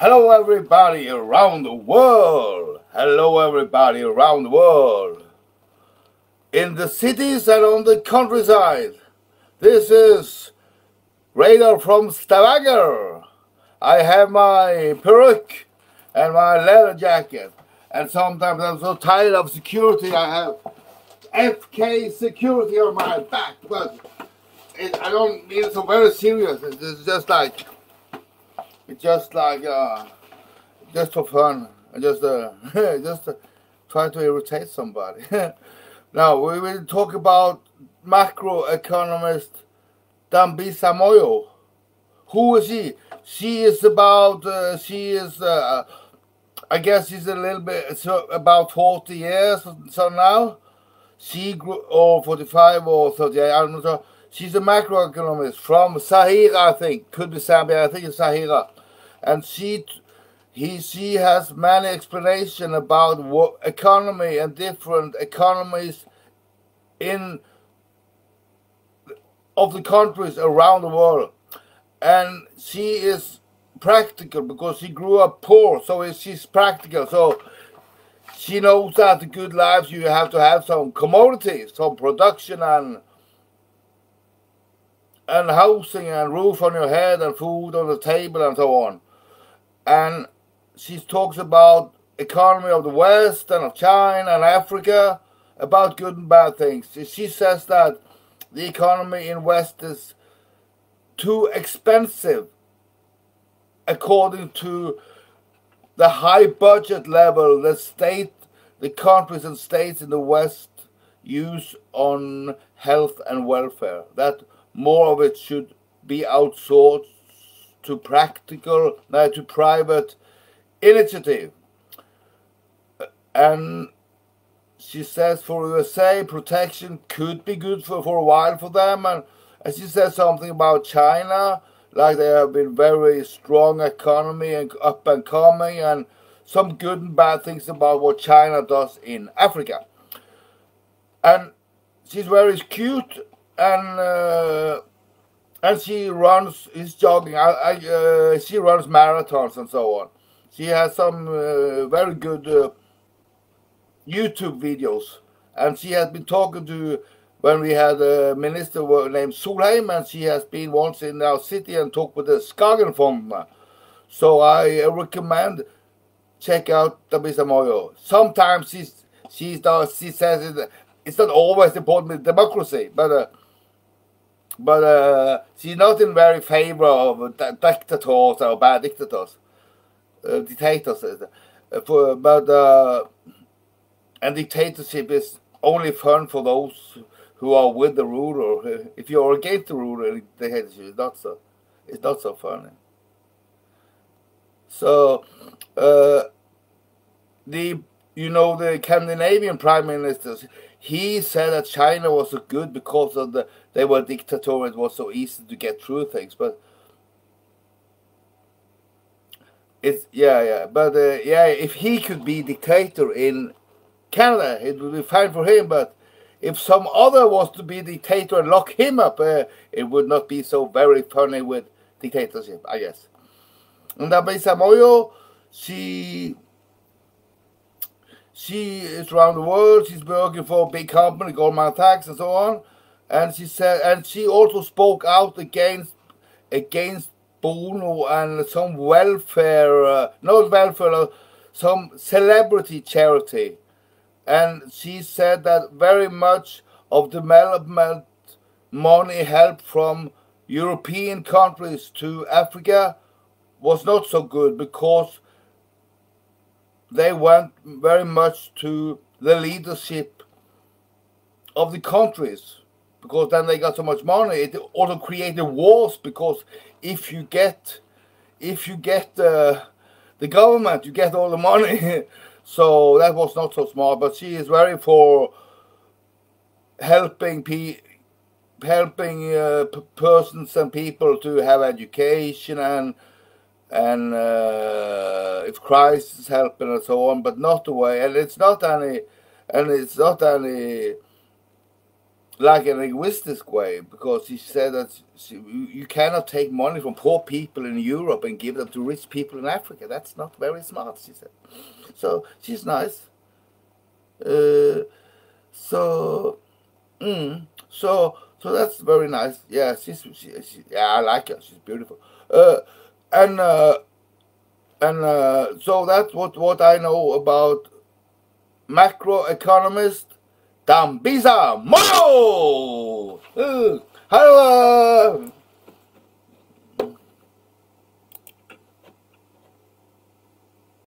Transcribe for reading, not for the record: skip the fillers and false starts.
Hello everybody around the world. Hello everybody around the world. In the cities and on the countryside. This is Reidar from Stavanger. I have my peruke and my leather jacket. And sometimes I'm so tired of security I have FK security on my back. But I don't mean it so very serious. It's just like just for fun. Just try to irritate somebody. Now we will talk about macroeconomist Dambisa Moyo. Who is she? She is about. I guess she's a little bit about 40 years. So now she grew, or 45 or 38. I don't know. She's a macroeconomist from Sahira, I think. Could be Zambia. I think it's Sahira, and she has many explanations about what economy and different economies of the countries around the world. And she is practical because she grew up poor, so she's practical. So she knows that the good lives you have to have some commodities, some production and housing and roof on your head and food on the table and so on. And she talks about economy of the West and of China and Africa, about good and bad things. She says that the economy in West is too expensive according to the high budget level the countries and states in the West use on health and welfare. That more of it should be outsourced to private initiative. And she says for USA, protection could be good for a while for them. And she says something about China, like they have been very strong economy and up and coming, and some good and bad things about what China does in Africa. And she's very cute, and she is jogging. She runs marathons and so on. She has some very good YouTube videos, and she has been talking to when we had a minister named Solheim, and she has been once in our city and talked with the Skagenfonds. So I recommend check out Dambisa Moyo. Sometimes she says it's not always important with democracy, but she's not in very favor of dictators or bad dictators, dictators. And dictatorship is only fun for those who are with the ruler. If you're against the ruler, dictatorship is not so funny. So the Scandinavian prime ministers, he said that China was so good because of they were dictatorial. It was so easy to get through things, but it's if he could be dictator in Canada, it would be fine for him. But if some other was to be dictator and lock him up, it would not be so very funny with dictatorship, I guess. And Dambisa Moyo, she is around the world. She's working for a big company, Goldman Sachs, and so on. And she said, and she also spoke out against Bono and some some celebrity charity. And she said that very much of development money help from European countries to Africa was not so good because they went very much to the leadership of the countries, because then they got so much money. It also created wars, because if you get the government, you get all the money. So that was not so smart. But she is very for helping persons and people to have education and if Christ is helping and so on, but not the way. And it's not any like an egoistic way, because she said that you cannot take money from poor people in Europe and give them to rich people in Africa. That's not very smart, she said. So she's nice. So that's very nice. Yeah, yeah, I like her. She's beautiful. And so that's what I know about macroeconomist Dambisa Mo. Hello.